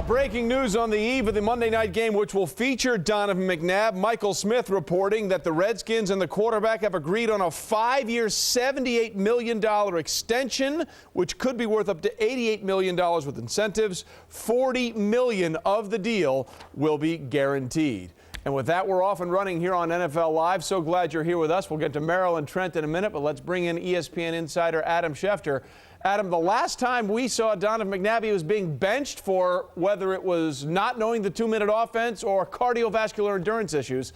Well, breaking news on the eve of the Monday night game, which will feature Donovan McNabb. Michael Smith reporting that the Redskins and the quarterback have agreed on a 5-year, $78 million extension, which could be worth up to $88 million with incentives. $40 million of the deal will be guaranteed. And with that, we're off and running here on NFL Live. So glad you're here with us. We'll get to Merrill and Trent in a minute, but let's bring in ESPN insider Adam Schefter. Adam, the last time we saw Donovan McNabb, he was being benched for whether it was not knowing the 2-minute offense or cardiovascular endurance issues.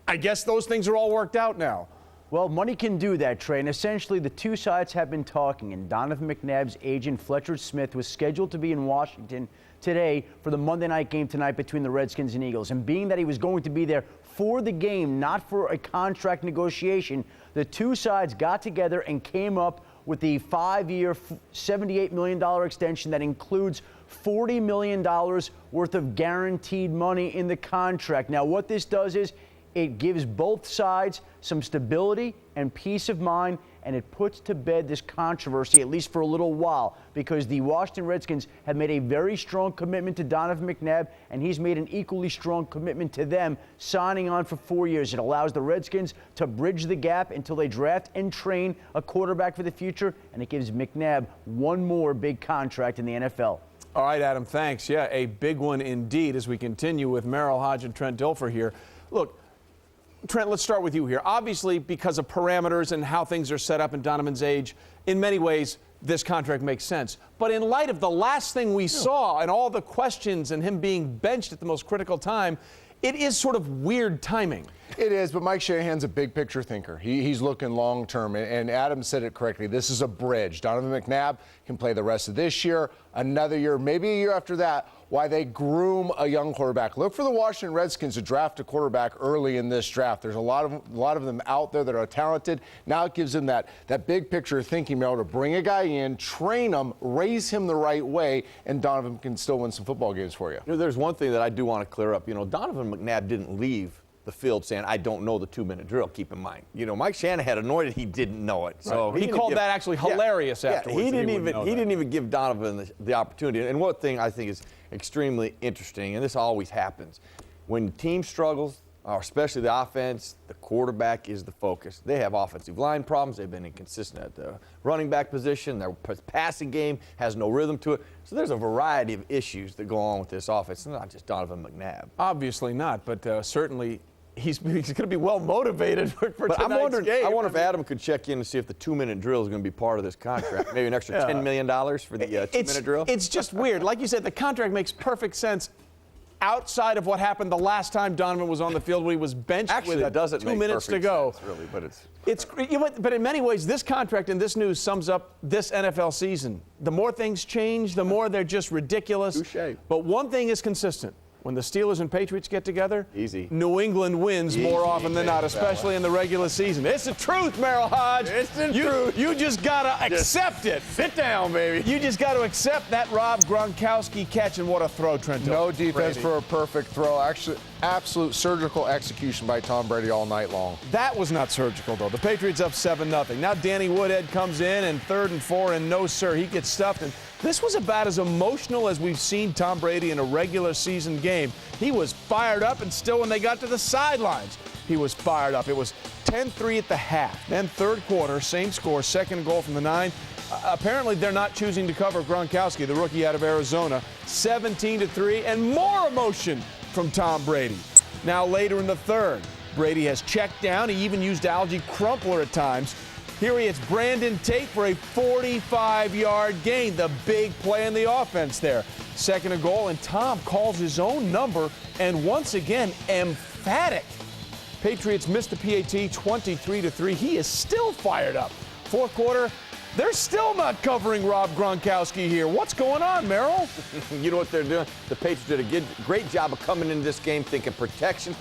I guess those things are all worked out now. Well, money can do that, Trey, and essentially the two sides have been talking, and Donovan McNabb's agent, Fletcher Smith, was scheduled to be in Washington today for the Monday night game tonight between the Redskins and Eagles. And being that he was going to be there for the game, not for a contract negotiation, the two sides got together and came up with the 5-year, $78 million extension that includes $40 million worth of guaranteed money in the contract. Now, what this does is it gives both sides some stability and peace of mind, and it puts to bed this controversy, at least for a little while, because the Washington Redskins have made a very strong commitment to Donovan McNabb, and he's made an equally strong commitment to them, signing on for 4 years. It allows the Redskins to bridge the gap until they draft and train a quarterback for the future, and it gives McNabb one more big contract in the NFL. All right, Adam, thanks. Yeah, a big one indeed as we continue with Merrill Hodge and Trent Dilfer here. Look, Trent, let's start with you here. Obviously, because of parameters and how things are set up in Donovan's age, in many ways, this contract makes sense. But in light of the last thing we saw and all the questions and him being benched at the most critical time, it is sort of weird timing. It is, but Mike Shanahan's a big picture thinker. He's looking long term, and Adam said it correctly. This is a bridge. Donovan McNabb can play the rest of this year, another year, maybe a year after that, while they groom a young quarterback. Look for the Washington Redskins to draft a quarterback early in this draft. There's a lot of them out there that are talented. Now it gives them that big picture thinking, to bring a guy in, train him, raise him the right way, and Donovan can still win some football games for you. There's one thing that I do want to clear up. Donovan McNabb didn't leave the field saying, I don't know the 2-minute drill, keep in mind. Mike Shanahan anointed he didn't know it. So he called that actually hilarious afterwards. He didn't even give Donovan the opportunity. And one thing I think is extremely interesting, and this always happens, when the team struggles, or especially the offense, the quarterback is the focus. They have offensive line problems. They've been inconsistent at the running back position. Their passing game has no rhythm to it. So there's a variety of issues that go on with this offense. It's not just Donovan McNabb. Obviously not, but certainly he's going to be well motivated for tonight's game. I wonder if Adam could check in and see if the 2-minute drill is going to be part of this contract. Maybe an extra $10 million for the 2-minute drill. It's just weird. Like you said, the contract makes perfect sense outside of what happened the last time Donovan was on the field when he was benched with 2 minutes to go. Sense, really, but but in many ways, this contract and this news sums up this NFL season. The more things change, the more they're just ridiculous. Touché. But one thing is consistent. When the Steelers and Patriots get together, easy. New England wins more often than not, especially in the regular season. It's the truth, Merrill Hodge. It's the truth. You just got to accept it. Sit down, baby. You just got to accept that Rob Gronkowski catch, and what a throw, Trent. No defense for a perfect throw. Actually, absolute surgical execution by Tom Brady all night long. That was not surgical, though. The Patriots up 7-0. Now Danny Woodhead comes in, and 3rd and 4, and no, sir, he gets stuffed. And this was about as emotional as we've seen Tom Brady in a regular season game. He was fired up, and still when they got to the sidelines, he was fired up. It was 10-3 at the half. Then 3rd quarter, same score, 2nd goal from the 9. Apparently they're not choosing to cover Gronkowski, the rookie out of Arizona. 17-3, and more emotion from Tom Brady. Now later in the 3rd, Brady has checked down. He even used Algie Crumpler at times. Here he hits Brandon Tate for a 45-yard gain, the big play in the offense there. 2nd and goal, and Tom calls his own number, and once again, emphatic. Patriots missed the PAT 23-3. He is still fired up. 4th quarter, they're still not covering Rob Gronkowski here. What's going on, Merrill? You know what they're doing? The Patriots did a great job of coming into this game thinking protection.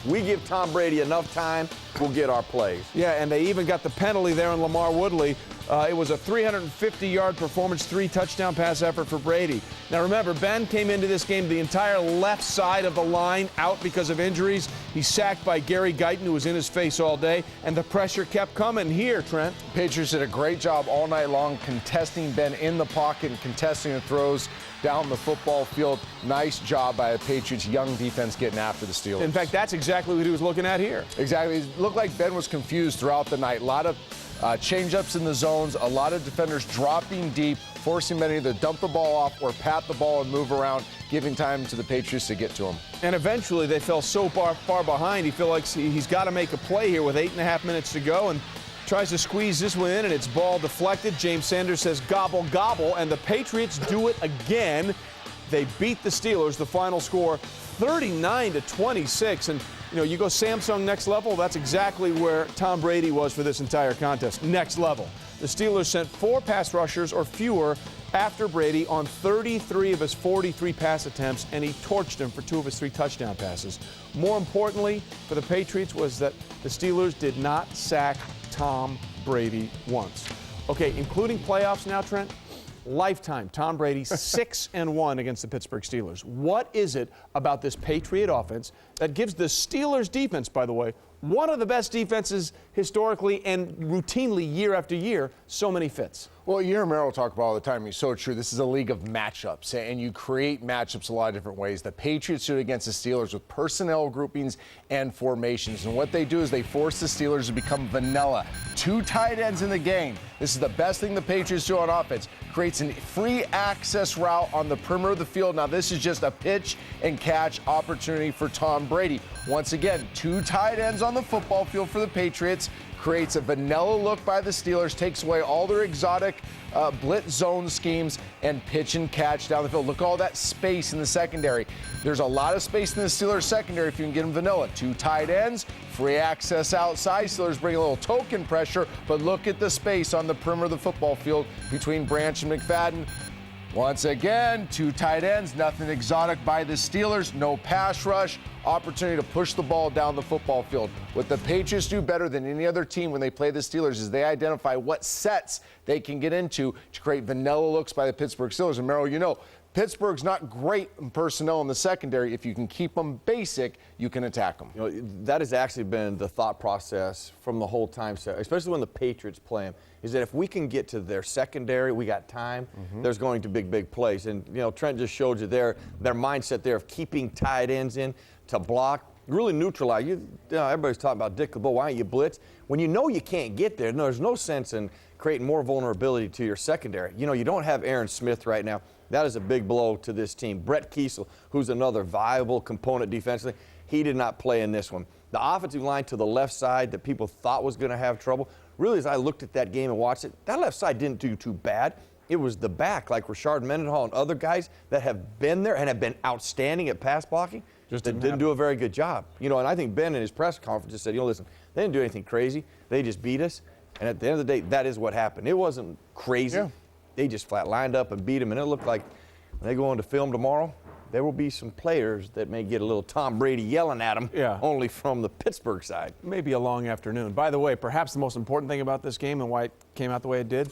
We give Tom Brady enough time, we'll get our plays. Yeah, and they even got the penalty there on Lamar Woodley. It was a 350-yard performance, 3-touchdown pass effort for Brady. Now remember, Ben came into this game the entire left side of the line out because of injuries. He's sacked by Gary Guyton, who was in his face all day, and the pressure kept coming here, Trent. Patriots did a great job all night long contesting Ben in the pocket and contesting the throws down the football field. Nice job by the Patriots' young defense getting after the Steelers. In fact, that's exactly what he was looking at here. Exactly. It looked like Ben was confused throughout the night. A lot of change-ups in the zones, a lot of defenders dropping deep, forcing Ben to either dump the ball off or pat the ball and move around, giving time to the Patriots to get to him. And eventually they fell so far behind, he feels like he's got to make a play here with 8.5 minutes to go, and tries to squeeze this one in, and it's ball deflected. James Sanders says gobble, gobble, and the Patriots do it again. They beat the Steelers. The final score, 39-26. And, you know, you go Samsung next level, that's exactly where Tom Brady was for this entire contest. Next level. The Steelers sent 4 pass rushers or fewer after Brady on 33 of his 43 pass attempts, and he torched him for 2 of his 3 touchdown passes. More importantly for the Patriots was that the Steelers did not sack Tom Brady once. Okay, including playoffs now, Trent? Lifetime, Tom Brady 6-1 against the Pittsburgh Steelers. What is it about this Patriot offense that gives the Steelers defense, by the way, one of the best defenses historically and routinely year after year, so many fits? Well, you hear Merrill talk about all the time. He's so true. This is a league of matchups, and you create matchups a lot of different ways. The Patriots do it against the Steelers with personnel groupings and formations. And what they do is they force the Steelers to become vanilla. 2 tight ends in the game. This is the best thing the Patriots do on offense. Creates a free access route on the perimeter of the field. Now, this is just a pitch and catch opportunity for Tom Brady. Once again, 2 tight ends on the football field for the Patriots. Creates a vanilla look by the Steelers, takes away all their exotic blitz zone schemes, and pitch and catch down the field. Look at all that space in the secondary. There's a lot of space in the Steelers secondary if you can get them vanilla. 2 tight ends, free access outside. Steelers bring a little token pressure, but look at the space on the perimeter of the football field between Branch and McFadden. Once again, 2 tight ends, nothing exotic by the Steelers, no pass rush, opportunity to push the ball down the football field. What the Patriots do better than any other team when they play the Steelers is they identify what sets they can get into to create vanilla looks by the Pittsburgh Steelers. And Merrill, you know, Pittsburgh's not great in personnel in the secondary. If you can keep them basic, you can attack them. You know, that has actually been the thought process from the whole time, especially when the Patriots play them, is that if we can get to their secondary, we got time, there's going to big plays. And, you know, Trent just showed you their mindset there of keeping tight ends in to block, really neutralize. Everybody's talking about Dick LeBeau, why don't you blitz? When you know you can't get there, there's no sense in creating more vulnerability to your secondary. You know, you don't have Aaron Smith right now. That is a big blow to this team. Brett Kiesel, who's another viable component defensively, he did not play in this one. The offensive line to the left side that people thought was going to have trouble, really, as I looked at that game and watched it, that left side didn't do too bad. It was the back, like Rashard Mendenhall and other guys that have been there and have been outstanding at pass blocking, that didn't do a very good job. You know, and I think Ben in his press conference just said, you know, listen, they didn't do anything crazy. They just beat us. And at the end of the day, that is what happened. It wasn't crazy. Yeah. They just flat lined up and beat them. And it looked like when they go into film tomorrow, there will be some players that may get a little Tom Brady yelling at them, only from the Pittsburgh side. Maybe a long afternoon. By the way, perhaps the most important thing about this game and why it came out the way it did,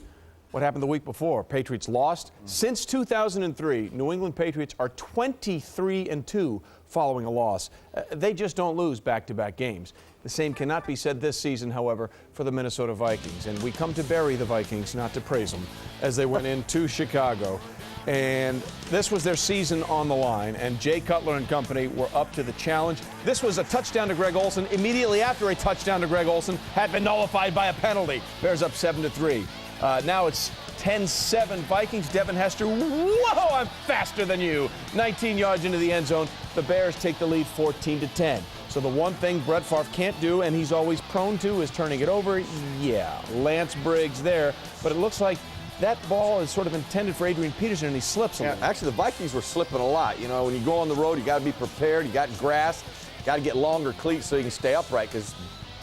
what happened the week before? Patriots lost. Since 2003, New England Patriots are 23-2 following a loss. They just don't lose back-to-back games. The same cannot be said this season, however, for the Minnesota Vikings. And we come to bury the Vikings, not to praise them, as they went into Chicago. And this was their season on the line, and Jay Cutler and company were up to the challenge. This was a touchdown to Greg Olsen. Immediately after a touchdown to Greg Olsen had been nullified by a penalty. Bears up 7-3. Now it's 10-7 Vikings. Devin Hester, whoa, I'm faster than you. 19 yards into the end zone. The Bears take the lead 14-10. So the one thing Brett Favre can't do, and he's always prone to, is turning it over. Yeah, Lance Briggs there. But it looks like that ball is sort of intended for Adrian Peterson, and he slips a little. Actually, the Vikings were slipping a lot. You know, when you go on the road, you got to be prepared. You got grass. Got to get longer cleats so you can stay upright, because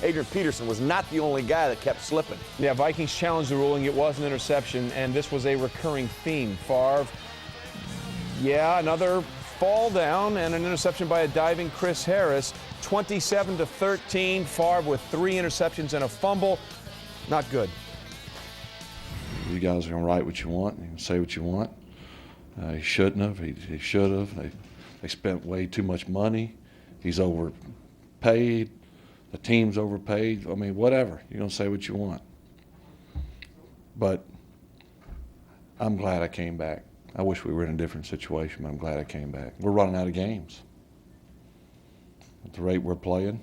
Adrian Peterson was not the only guy that kept slipping. Yeah, Vikings challenged the ruling. It was an interception, and this was a recurring theme. Favre, another fall down and an interception by a diving Chris Harris. 27-13. Favre with 3 interceptions and a fumble. Not good. You guys are going to write what you want. You can say what you want. He shouldn't have. He should have. They spent way too much money. He's overpaid. The team's overpaid. I mean, whatever. You're going to say what you want. But I'm glad I came back. I wish we were in a different situation, but I'm glad I came back. We're running out of games. At the rate we're playing,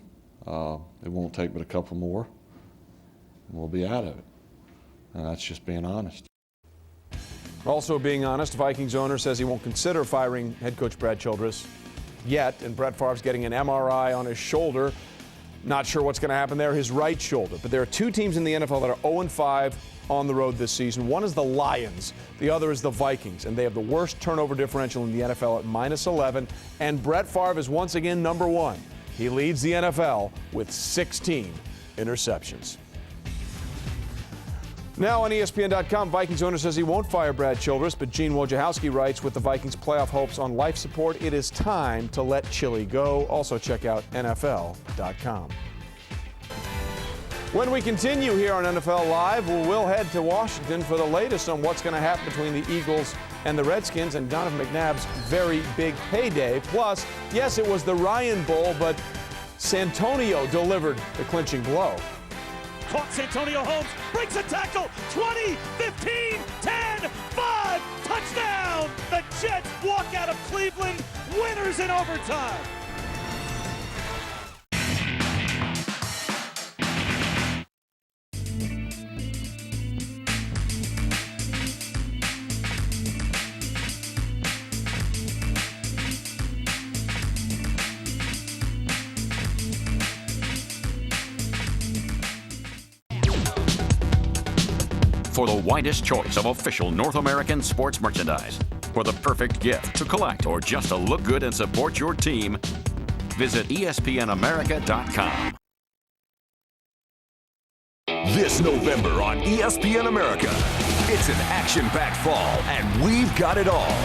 it won't take but a couple more, and we'll be out of it. And that's just being honest. Also being honest, Vikings owner says he won't consider firing head coach Brad Childress yet, and Brett Favre's getting an MRI on his shoulder. Not sure what's going to happen there, his right shoulder. But there are two teams in the NFL that are 0-5 on the road this season. One is the Lions. The other is the Vikings. And they have the worst turnover differential in the NFL at -11. And Brett Favre is once again number one. He leads the NFL with 16 interceptions. Now on ESPN.com, Vikings owner says he won't fire Brad Childress, but Gene Wojciechowski writes, with the Vikings' playoff hopes on life support, it is time to let Chili go. Also check out NFL.com. When we continue here on NFL Live, we'll head to Washington for the latest on what's going to happen between the Eagles and the Redskins and Donovan McNabb's very big payday. Plus, yes, it was the Ryan Bowl, but Santonio delivered the clinching blow. Caught Santonio Holmes, breaks a tackle, 20, 15, 10, 5, touchdown! The Jets walk out of Cleveland, winners in overtime. For the widest choice of official North American sports merchandise, for the perfect gift to collect or just to look good and support your team, visit espnamerica.com. This November on ESPN America, it's an action-packed fall, and we've got it all.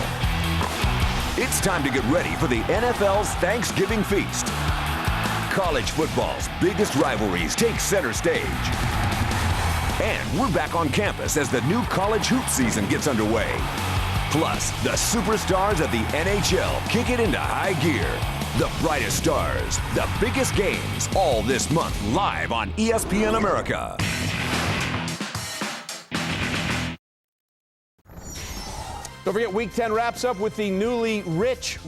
It's time to get ready for the NFL's Thanksgiving feast. College football's biggest rivalries take center stage. And we're back on campus as the new college hoop season gets underway. Plus, the superstars of the NHL kick it into high gear. The brightest stars, the biggest games, all this month live on ESPN America. Don't forget, Week 10 wraps up with the newly rich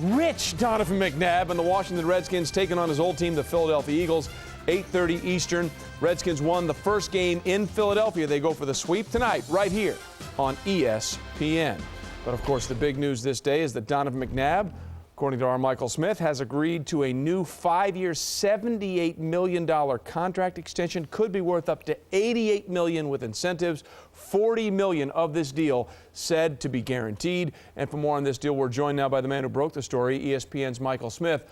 Donovan McNabb and the Washington Redskins taking on his old team, the Philadelphia Eagles. 8:30 Eastern. Redskins won the first game in Philadelphia. They go for the sweep tonight right here on ESPN. But, of course, the big news this day is that Donovan McNabb, according to our Michael Smith, has agreed to a new 5-year, $78 million contract extension. Could be worth up to $88 million with incentives. $40 million of this deal said to be guaranteed. And for more on this deal, we're joined now by the man who broke the story, ESPN's Michael Smith.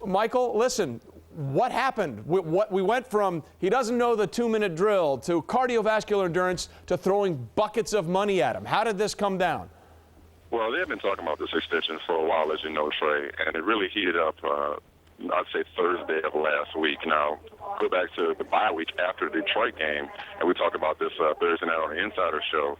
Michael, listen, what happened? We went from he doesn't know the 2-minute drill to cardiovascular endurance to throwing buckets of money at him. How did this come down? Well, they've been talking about this extension for a while, as you know, Trey, and it really heated up, I'd say, Thursday of last week. Now, go back to the bye week after the Detroit game, and we talked about this Thursday night on the Insider Show.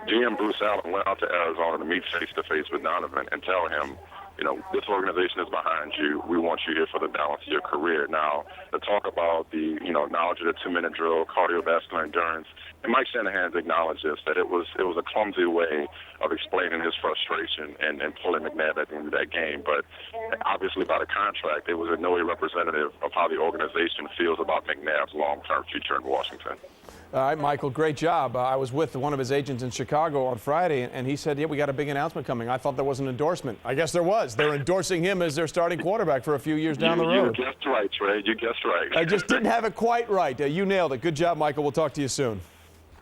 GM Bruce Allen went out to Arizona to meet face-to-face with Donovan and tell him, you know, this organization is behind you. We want you here for the balance of your career. Now, to talk about the, knowledge of the 2-minute drill, cardiovascular endurance, and Mike Shanahan's acknowledged this, that it was a clumsy way of explaining his frustration and pulling McNabb at the end of that game. But obviously by the contract, it was in no way representative of how the organization feels about McNabb's long-term future in Washington. All right, Michael, great job. I was with one of his agents in Chicago on Friday, and he said, yeah, we got a big announcement coming. I thought there was an endorsement. I guess there was. They're endorsing him as their starting quarterback for a few years down the road. You guessed right, Trey. You guessed right. I just didn't have it quite right. You nailed it. Good job, Michael. We'll talk to you soon.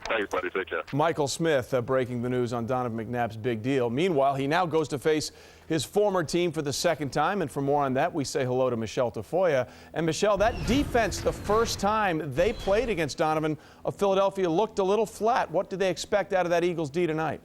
Thanks, buddy. Take care. Michael Smith breaking the news on Donovan McNabb's big deal. Meanwhile, he now goes to face his former team for the second time. And for more on that, we say hello to Michelle Tafoya. And Michelle, that defense, the first time they played against Donovan of Philadelphia, looked a little flat. What do they expect out of that Eagles D tonight?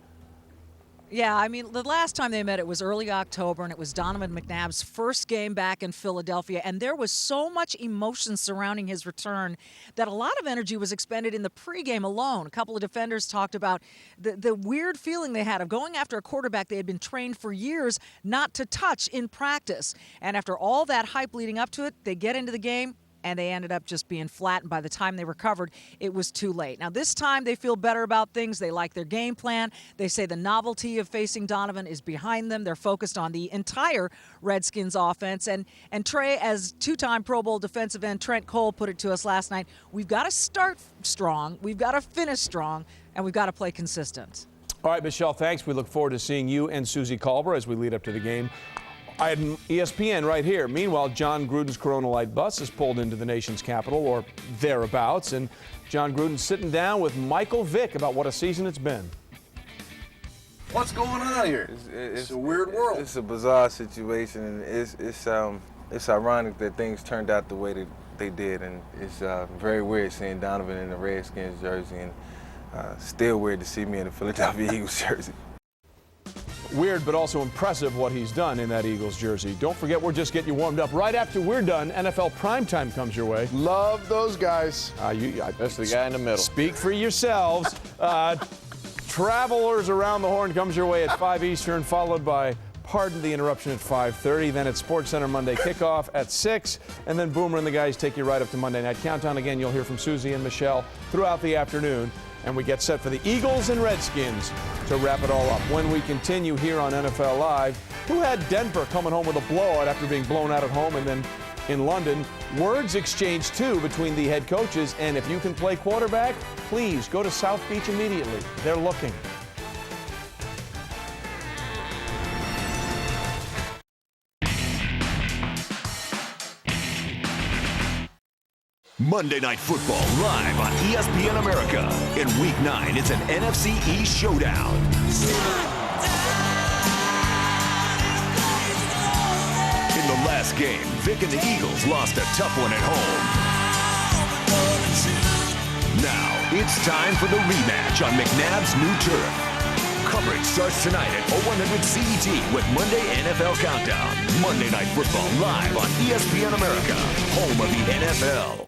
Yeah, I mean, the last time they met, it was early October, and it was Donovan McNabb's first game back in Philadelphia, and there was so much emotion surrounding his return that a lot of energy was expended in the pregame alone. A couple of defenders talked about the weird feeling they had of going after a quarterback they had been trained for years not to touch in practice. And after all that hype leading up to it, they get into the game, and they ended up just being flat, and by the time they recovered, it was too late. Now, this time they feel better about things. They like their game plan. They say the novelty of facing Donovan is behind them. They're focused on the entire Redskins offense. And Trey, as two-time Pro Bowl defensive end Trent Cole put it to us last night, we've got to start strong, we've got to finish strong, and we've got to play consistent. All right, Michelle, thanks. We look forward to seeing you and Susie Culber as we lead up to the game. I had ESPN right here. Meanwhile, John Gruden's Corona Light bus is pulled into the nation's capital, or thereabouts, and John Gruden's sitting down with Michael Vick about what a season it's been. What's going on here? It's a weird world. It's a bizarre situation, and it's ironic that things turned out the way that they did, and it's very weird seeing Donovan in the Redskins jersey, and still weird to see me in the Philadelphia Eagles jersey. Weird, but also impressive what he's done in that Eagles jersey. Don't forget, we're just getting you warmed up. Right after we're done, NFL Primetime comes your way. Love those guys. That's the guy in the middle. Speak for yourselves. Travelers Around the Horn comes your way at 5 Eastern, followed by Pardon the Interruption at 5:30. Then it's SportsCenter Monday Kickoff at 6. And then Boomer and the guys take you right up to Monday Night Countdown. Again, you'll hear from Susie and Michelle throughout the afternoon. And we get set for the Eagles and Redskins to wrap it all up. When we continue here on NFL Live, who had Denver coming home with a blowout after being blown out at home, and then in London, words exchanged too between the head coaches. And if you can play quarterback, please go to South Beach immediately. They're looking. Monday Night Football live on ESPN America. In Week 9, it's an NFC East showdown. In the last game, Vic and the Eagles lost a tough one at home. Now, it's time for the rematch on McNabb's new turf. Coverage starts tonight at 0100 CET with Monday NFL Countdown. Monday Night Football live on ESPN America, home of the NFL.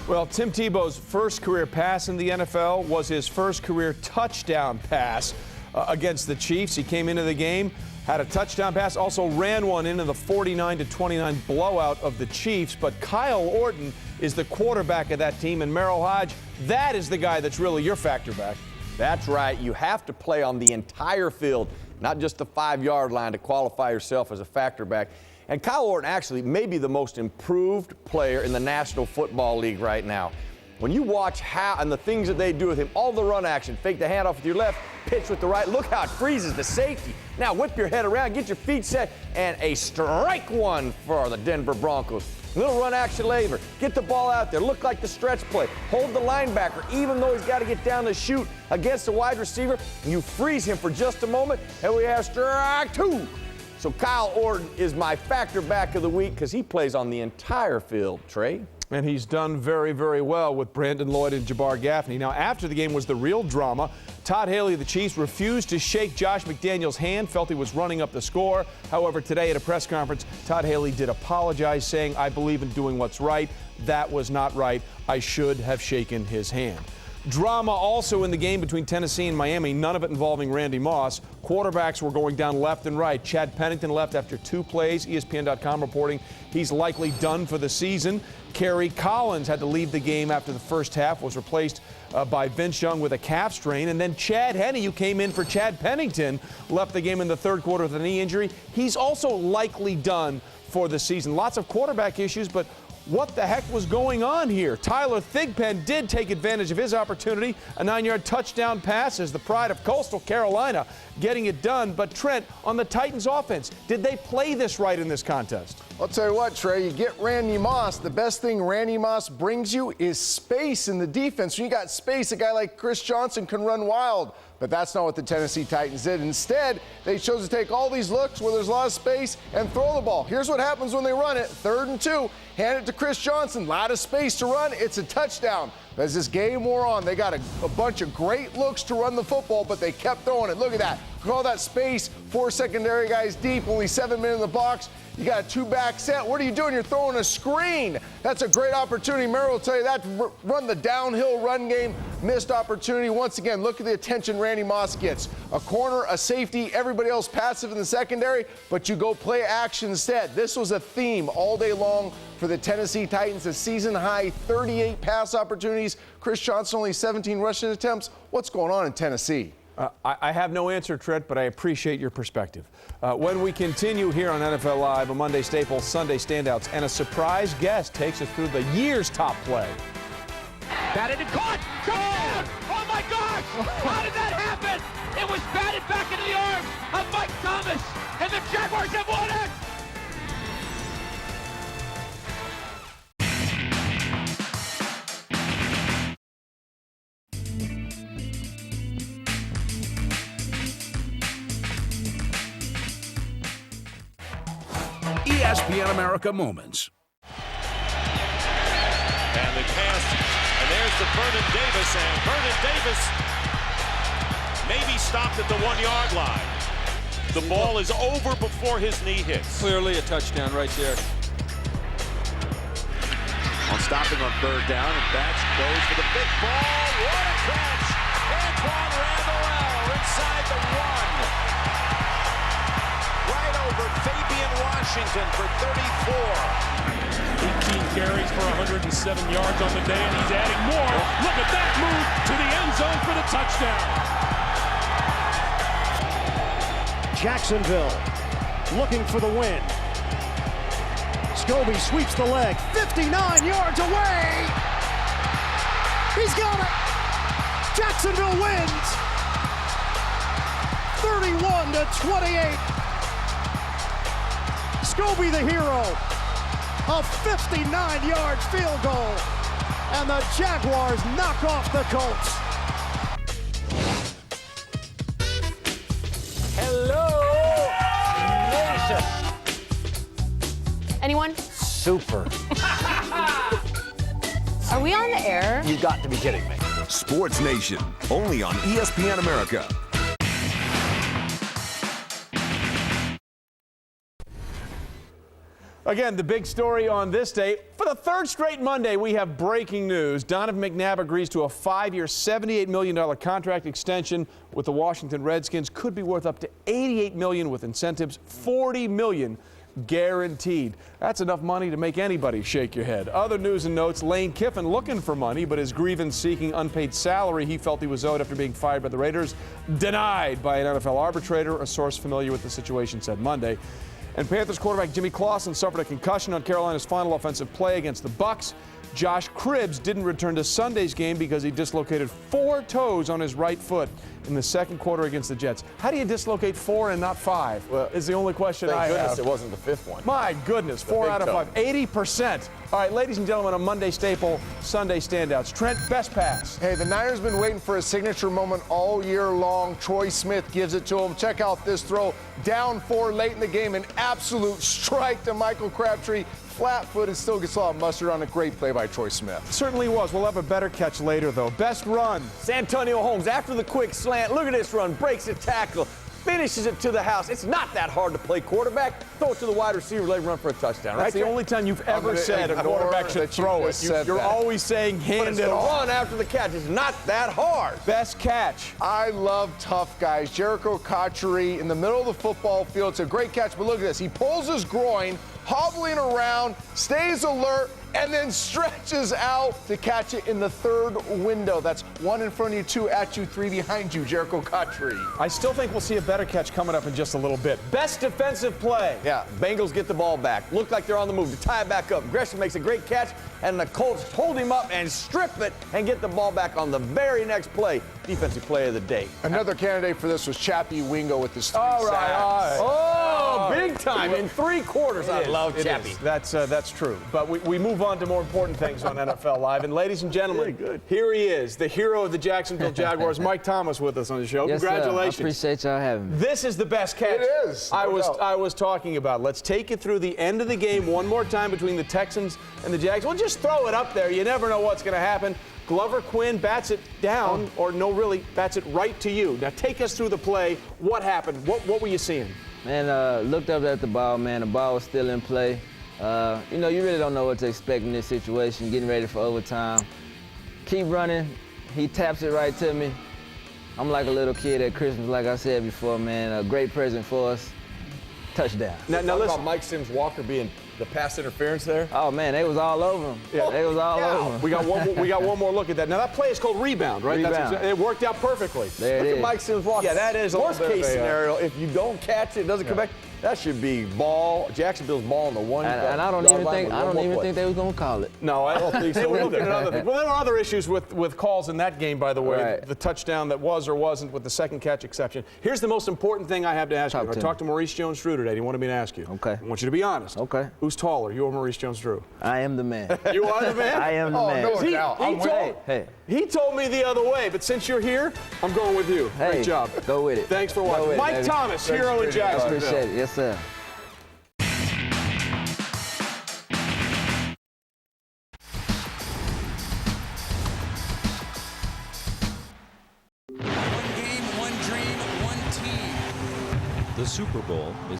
Well, Tim Tebow's first career pass in the NFL was his first career touchdown pass against the Chiefs. He came into the game, had a touchdown pass, also ran one into the 49-29 blowout of the Chiefs. But Kyle Orton is the quarterback of that team, and Merrill Hodge, that is the guy that's really your factor back. That's right. You have to play on the entire field, not just the 5-yard line, to qualify yourself as a factor back. And Kyle Orton actually may be the most improved player in the National Football League right now. When you watch how and the things that they do with him, all the run action, fake the handoff with your left, pitch with the right, look how it freezes the safety. Now whip your head around, get your feet set, and a strike one for the Denver Broncos. Little run action later, get the ball out there, look like the stretch play, hold the linebacker, even though he's got to get down to shoot against the wide receiver, you freeze him for just a moment, and we have strike 2. So Kyle Orton is my factor back of the week because he plays on the entire field, Trey. And he's done very, very well with Brandon Lloyd and Jabbar Gaffney. Now, after the game was the real drama. Todd Haley of the Chiefs refused to shake Josh McDaniels' hand, felt he was running up the score. However, today at a press conference, Todd Haley did apologize, saying, "I believe in doing what's right. That was not right. I should have shaken his hand." Drama also in the game between Tennessee and Miami, none of it involving Randy Moss. Quarterbacks were going down left and right. Chad Pennington left after 2 plays. ESPN.com reporting he's likely done for the season. Kerry Collins had to leave the game after the first half, was replaced by Vince Young with a calf strain. And then Chad Henne, who came in for Chad Pennington, left the game in the third quarter with a knee injury. He's also likely done for the season. Lots of quarterback issues, but what the heck was going on here? Tyler Thigpen did take advantage of his opportunity. A 9-yard touchdown pass as the pride of Coastal Carolina getting it done. But Trent, on the Titans offense, did they play this right in this contest? I'll tell you what, Trey, you get Randy Moss. The best thing Randy Moss brings you is space in the defense. When you got space, a guy like Chris Johnson can run wild. But that's not what the Tennessee Titans did. Instead, they chose to take all these looks where there's a lot of space and throw the ball. Here's what happens when they run it. 3rd and 2. Hand it to Chris Johnson. Lot of space to run. It's a touchdown. As this game wore on, they got a bunch of great looks to run the football, but they kept throwing it. Look at that. Look at all that space. 4 secondary guys deep. Only 7 men in the box. You got a 2-back set. What are you doing? You're throwing a screen. That's a great opportunity. Merrill will tell you that. Run the downhill run game. Missed opportunity. Once again, look at the attention Randy Moss gets. A corner, a safety, everybody else passive in the secondary, but you go play action instead. This was a theme all day long for the Tennessee Titans. A season-high 38 pass opportunities. Chris Johnson only 17 rushing attempts. What's going on in Tennessee? I have no answer, Trent, but I appreciate your perspective. When we continue here on NFL Live, a Monday staple, Sunday standouts, and a surprise guest takes us through the year's top play. Batted and caught! Touchdown! Oh my gosh! How did that happen? It was batted back into the arms of Mike Thomas, and the Jaguars have won it! ESPN America Moments. And the pass, and there's the Vernon Davis, and Vernon Davis maybe stopped at the 1-yard line. The ball is over before his knee hits. Clearly a touchdown right there. On stopping on 3rd down, and Batch goes for the big ball. What a catch! Antoine Randall inside the 1. Right over Fabian Washington for 34. 18 carries for 107 yards on the day, and he's adding more. Look at that move to the end zone for the touchdown. Jacksonville looking for the win. Scobie sweeps the leg, 59 yards away. He's got it. Jacksonville wins 31-28. Scobie the hero, a 59-yard field goal, and the Jaguars knock off the Colts. Hello, nation. Anyone? Super. Are we on the air? You've got to be kidding me. Sports Nation, only on ESPN America. Again, the big story on this day. For the 3rd straight Monday, we have breaking news. Donovan McNabb agrees to a 5-year, $78 million contract extension with the Washington Redskins. Could be worth up to $88 million with incentives, $40 million guaranteed. That's enough money to make anybody shake your head. Other news and notes, Lane Kiffin looking for money, but his grievance seeking unpaid salary he felt he was owed after being fired by the Raiders, denied by an NFL arbitrator, a source familiar with the situation said Monday. And Panthers quarterback Jimmy Clausen suffered a concussion on Carolina's final offensive play against the Bucs. Josh Cribbs didn't return to Sunday's game because he dislocated 4 toes on his right foot in the 2nd quarter against the Jets. How do you dislocate 4 and not 5? Well, is the only question I have. Thank goodness it wasn't the 5th one. My goodness, 4 out of 5, 80%. All right, ladies and gentlemen, a Monday staple, Sunday standouts. Trent, best pass. Hey, the Niners been waiting for a signature moment all year long. Troy Smith gives it to him. Check out this throw. Down 4 late in the game, an absolute strike to Michael Crabtree. Flat-footed, still gets a lot of mustard on a great play by Troy Smith. Certainly was. We'll have a better catch later, though. Best run. Santonio Holmes, after the quick slant, look at this run, breaks a tackle, finishes it to the house. It's not that hard to play quarterback. Throw it to the wide receiver, let him run for a touchdown. That's the only time you've ever said a quarterback should throw it. You're always saying hand it off. Run after the catch. It's not that hard. Best catch. I love tough guys. Jericho Cotchery in the middle of the football field. It's a great catch, but look at this. He pulls his groin, hobbling around, stays alert, and then stretches out to catch it in the 3rd window. That's 1 in front of you, 2 at you, 3 behind you, Jericho Cotchery. I still think we'll see a better catch coming up in just a little bit. Best defensive play. Yeah, Bengals get the ball back. Look like they're on the move to tie it back up. Gresham makes a great catch, and the Colts hold him up and strip it and get the ball back on the very next play. Defensive play of the day. Another candidate for this was Chappie Wingo with his 3 All right, sacks. all right. Oh, Big time in 3 quarters. I love Chappie. That's true. But we move on to more important things on NFL Live. And ladies and gentlemen, here he is, the hero of the Jacksonville Jaguars, Mike Thomas, with us on the show. Yes, Congratulations. sir. I appreciate y'all having me. This is the best catch. It is. I was talking about. Let's take you through the end of the game one more time between the Texans and the Jags. We'll just throw it up there. You never know what's going to happen. Glover Quinn bats it down, or no, really, bats it right to you. Now take us through the play. What happened? What were you seeing? Man, looked up at the ball, man. The ball was still in play. You know, you really don't know what to expect in this situation, getting ready for overtime. Keep running. He taps it right to me. I'm like a little kid at Christmas, like I said before, man. A great present for us. Touchdown. Now listen about Mike Sims Walker being the pass interference there. Oh man, they was all over him. Yeah, they was all over him. We got one more look at that. Now that play is called rebound, right? Rebound. It worked out perfectly. There it Look is. at Mike Sims Walker. Yeah, that is a worst little bit case of a, scenario. If you don't catch it, it doesn't come back. That should be ball. Jacksonville's ball on the one. And I don't even think they was gonna call it. No, I don't think so. They were Well, looking at other things. there were other issues with calls in that game, by the way. Right. The touchdown that was or wasn't with the second catch exception. Here's the most important thing I have to ask you. I talked to Maurice Jones-Drew today. He wanted me to ask you. Okay. I want you to be honest. Okay. Who's taller, you or Maurice Jones-Drew? I am the man. You are the man? I am the man. No doubt. He told me the other way, but since you're here, I'm going with you. Hey, Great job. Go with it. Thanks for watching. With it, Mike baby. Thomas, hero in Jacksonville. Appreciate it. Yes, sir. The Super Bowl is